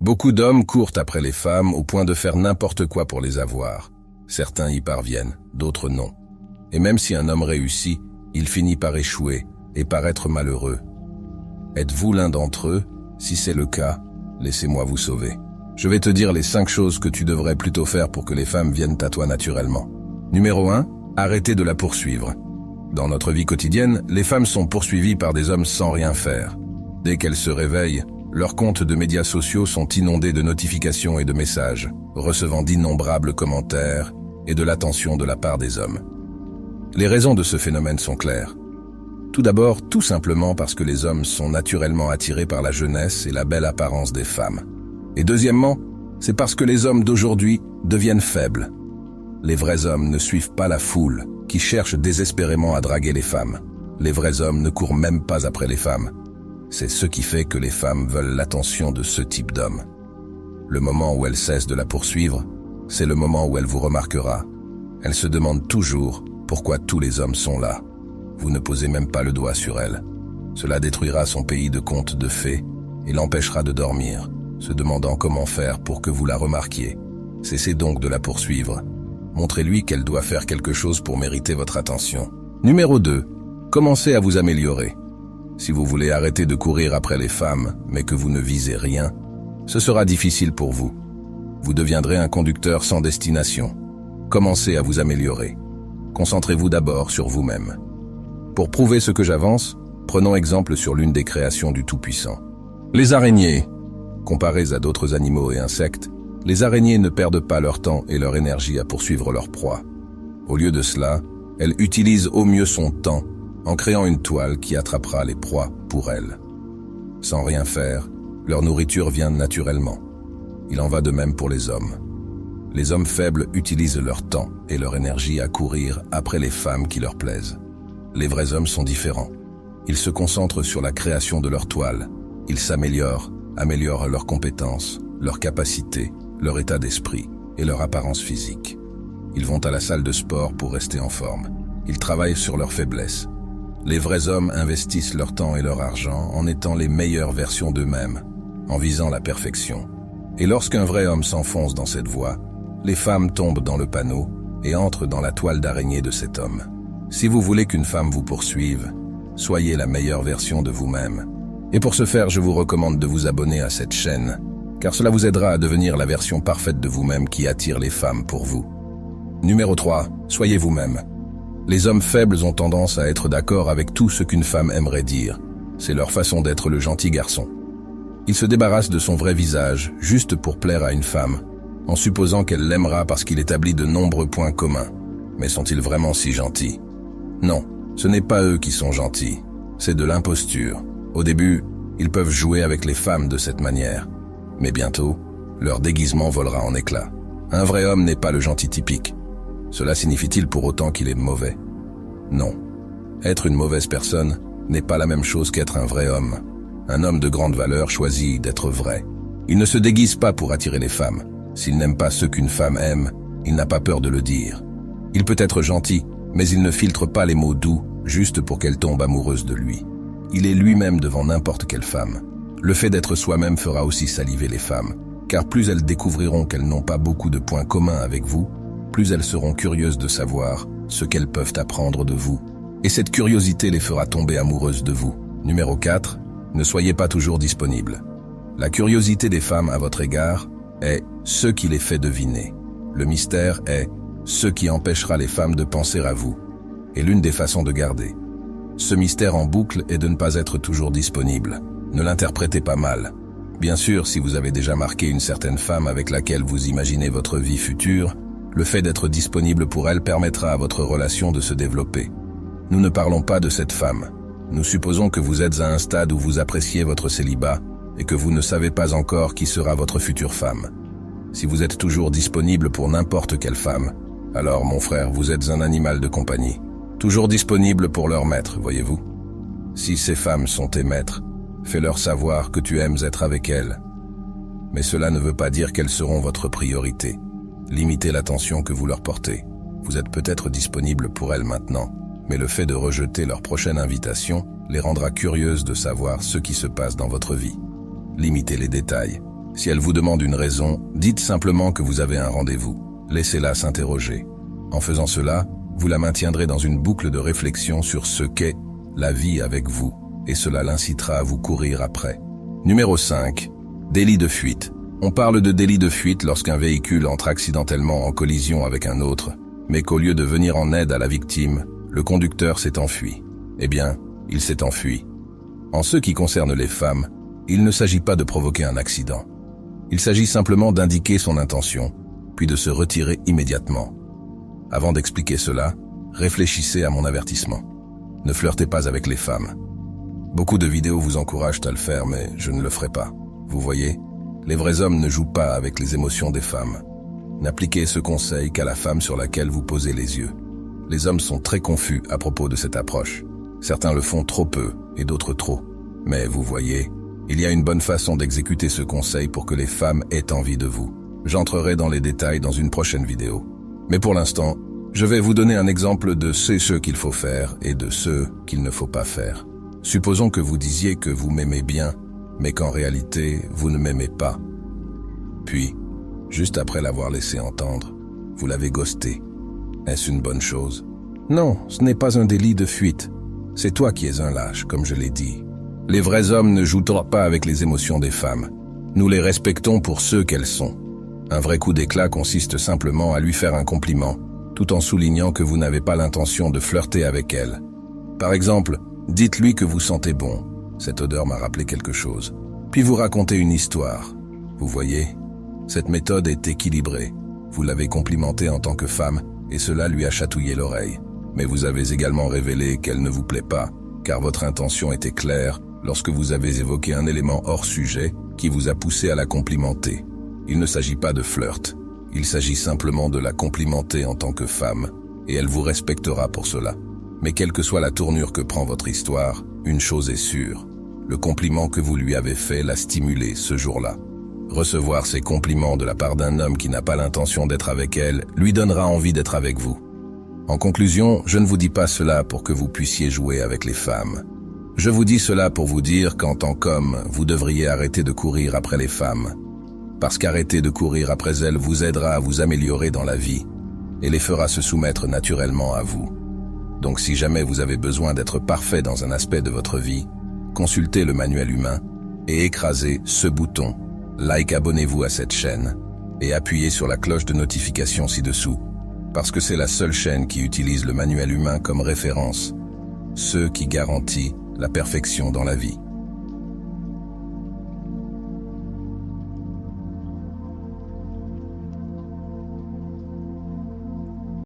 Beaucoup d'hommes courent après les femmes au point de faire n'importe quoi pour les avoir. Certains y parviennent, d'autres non. Et même si un homme réussit, il finit par échouer et par être malheureux. Êtes-vous l'un d'entre eux? Si c'est le cas, laissez-moi vous sauver. Je vais te dire les 5 choses que tu devrais plutôt faire pour que les femmes viennent à toi naturellement. Numéro 1, arrêtez de la poursuivre. Dans notre vie quotidienne, les femmes sont poursuivies par des hommes sans rien faire. Dès qu'elles se réveillent, leurs comptes de médias sociaux sont inondés de notifications et de messages, recevant d'innombrables commentaires et de l'attention de la part des hommes. Les raisons de ce phénomène sont claires. Tout d'abord, tout simplement parce que les hommes sont naturellement attirés par la jeunesse et la belle apparence des femmes. Et deuxièmement, c'est parce que les hommes d'aujourd'hui deviennent faibles. Les vrais hommes ne suivent pas la foule qui cherche désespérément à draguer les femmes. Les vrais hommes ne courent même pas après les femmes. C'est ce qui fait que les femmes veulent l'attention de ce type d'homme. Le moment où elle cesse de la poursuivre, c'est le moment où elle vous remarquera. Elle se demande toujours pourquoi tous les hommes sont là. Vous ne posez même pas le doigt sur elle. Cela détruira son pays de contes de fées et l'empêchera de dormir, se demandant comment faire pour que vous la remarquiez. Cessez donc de la poursuivre. Montrez-lui qu'elle doit faire quelque chose pour mériter votre attention. Numéro 2. Commencez à vous améliorer. Si vous voulez arrêter de courir après les femmes, mais que vous ne visez rien, ce sera difficile pour vous. Vous deviendrez un conducteur sans destination. Commencez à vous améliorer. Concentrez-vous d'abord sur vous-même. Pour prouver ce que j'avance, prenons exemple sur l'une des créations du Tout-Puissant. Les araignées. Comparées à d'autres animaux et insectes, les araignées ne perdent pas leur temps et leur énergie à poursuivre leur proie. Au lieu de cela, elles utilisent au mieux son temps en créant une toile qui attrapera les proies pour elles. Sans rien faire, leur nourriture vient naturellement. Il en va de même pour les hommes. Les hommes faibles utilisent leur temps et leur énergie à courir après les femmes qui leur plaisent. Les vrais hommes sont différents. Ils se concentrent sur la création de leur toile. Ils s'améliorent, améliorent leurs compétences, leurs capacités, leur état d'esprit et leur apparence physique. Ils vont à la salle de sport pour rester en forme. Ils travaillent sur leurs faiblesses. Les vrais hommes investissent leur temps et leur argent en étant les meilleures versions d'eux-mêmes, en visant la perfection. Et lorsqu'un vrai homme s'enfonce dans cette voie, les femmes tombent dans le panneau et entrent dans la toile d'araignée de cet homme. Si vous voulez qu'une femme vous poursuive, soyez la meilleure version de vous-même. Et pour ce faire, je vous recommande de vous abonner à cette chaîne, car cela vous aidera à devenir la version parfaite de vous-même qui attire les femmes pour vous. Numéro 3. Soyez vous-même. Les hommes faibles ont tendance à être d'accord avec tout ce qu'une femme aimerait dire. C'est leur façon d'être le gentil garçon. Ils se débarrassent de son vrai visage, juste pour plaire à une femme, en supposant qu'elle l'aimera parce qu'il établit de nombreux points communs. Mais sont-ils vraiment si gentils? Non, ce n'est pas eux qui sont gentils. C'est de l'imposture. Au début, ils peuvent jouer avec les femmes de cette manière. Mais bientôt, leur déguisement volera en éclats. Un vrai homme n'est pas le gentil typique. Cela signifie-t-il pour autant qu'il est mauvais? Non. Être une mauvaise personne n'est pas la même chose qu'être un vrai homme. Un homme de grande valeur choisit d'être vrai. Il ne se déguise pas pour attirer les femmes. S'il n'aime pas ce qu'une femme aime, il n'a pas peur de le dire. Il peut être gentil, mais il ne filtre pas les mots doux juste pour qu'elle tombe amoureuse de lui. Il est lui-même devant n'importe quelle femme. Le fait d'être soi-même fera aussi saliver les femmes, car plus elles découvriront qu'elles n'ont pas beaucoup de points communs avec vous, plus elles seront curieuses de savoir ce qu'elles peuvent apprendre de vous. Et cette curiosité les fera tomber amoureuses de vous. Numéro 4. Ne soyez pas toujours disponible. La curiosité des femmes à votre égard est ce qui les fait deviner. Le mystère est ce qui empêchera les femmes de penser à vous. Et l'une des façons de garder ce mystère en boucle est de ne pas être toujours disponible. Ne l'interprétez pas mal. Bien sûr, si vous avez déjà marqué une certaine femme avec laquelle vous imaginez votre vie future, le fait d'être disponible pour elle permettra à votre relation de se développer. Nous ne parlons pas de cette femme. Nous supposons que vous êtes à un stade où vous appréciez votre célibat et que vous ne savez pas encore qui sera votre future femme. Si vous êtes toujours disponible pour n'importe quelle femme, alors mon frère, vous êtes un animal de compagnie. Toujours disponible pour leur maître, voyez-vous. Si ces femmes sont tes maîtres, fais-leur savoir que tu aimes être avec elles. Mais cela ne veut pas dire qu'elles seront votre priorité. Limitez l'attention que vous leur portez. Vous êtes peut-être disponible pour elles maintenant, mais le fait de rejeter leur prochaine invitation les rendra curieuses de savoir ce qui se passe dans votre vie. Limitez les détails. Si elle vous demande une raison, dites simplement que vous avez un rendez-vous. Laissez-la s'interroger. En faisant cela, vous la maintiendrez dans une boucle de réflexion sur ce qu'est la vie avec vous, et cela l'incitera à vous courir après. Numéro 5. Délit de fuite. On parle de délit de fuite lorsqu'un véhicule entre accidentellement en collision avec un autre, mais qu'au lieu de venir en aide à la victime, le conducteur s'est enfui. Eh bien, il s'est enfui. En ce qui concerne les femmes, il ne s'agit pas de provoquer un accident. Il s'agit simplement d'indiquer son intention, puis de se retirer immédiatement. Avant d'expliquer cela, réfléchissez à mon avertissement. Ne flirtez pas avec les femmes. Beaucoup de vidéos vous encouragent à le faire, mais je ne le ferai pas. Vous voyez, les vrais hommes ne jouent pas avec les émotions des femmes. N'appliquez ce conseil qu'à la femme sur laquelle vous posez les yeux. Les hommes sont très confus à propos de cette approche. Certains le font trop peu et d'autres trop. Mais vous voyez, il y a une bonne façon d'exécuter ce conseil pour que les femmes aient envie de vous. J'entrerai dans les détails dans une prochaine vidéo. Mais pour l'instant, je vais vous donner un exemple de ce qu'il faut faire et de ce qu'il ne faut pas faire. Supposons que vous disiez que vous m'aimez bien, mais qu'en réalité, vous ne m'aimez pas. Puis, juste après l'avoir laissé entendre, vous l'avez ghosté. Est-ce une bonne chose? Non, ce n'est pas un délit de fuite. C'est toi qui es un lâche, comme je l'ai dit. Les vrais hommes ne jouent pas avec les émotions des femmes. Nous les respectons pour ceux qu'elles sont. Un vrai coup d'éclat consiste simplement à lui faire un compliment, tout en soulignant que vous n'avez pas l'intention de flirter avec elle. Par exemple, dites-lui que vous sentez bon. Cette odeur m'a rappelé quelque chose. Puis vous racontez une histoire. Vous voyez, cette méthode est équilibrée. Vous l'avez complimentée en tant que femme, et cela lui a chatouillé l'oreille. Mais vous avez également révélé qu'elle ne vous plaît pas, car votre intention était claire lorsque vous avez évoqué un élément hors sujet qui vous a poussé à la complimenter. Il ne s'agit pas de flirt, il s'agit simplement de la complimenter en tant que femme, et elle vous respectera pour cela. Mais quelle que soit la tournure que prend votre histoire, une chose est sûre, le compliment que vous lui avez fait l'a stimulé ce jour-là. Recevoir ces compliments de la part d'un homme qui n'a pas l'intention d'être avec elle lui donnera envie d'être avec vous. En conclusion, je ne vous dis pas cela pour que vous puissiez jouer avec les femmes. Je vous dis cela pour vous dire qu'en tant qu'homme, vous devriez arrêter de courir après les femmes. Parce qu'arrêter de courir après elles vous aidera à vous améliorer dans la vie et les fera se soumettre naturellement à vous. Donc si jamais vous avez besoin d'être parfait dans un aspect de votre vie, consultez le manuel humain et écrasez ce bouton. Abonnez-vous à cette chaîne et appuyez sur la cloche de notification ci-dessous, parce que c'est la seule chaîne qui utilise le manuel humain comme référence, ce qui garantit la perfection dans la vie.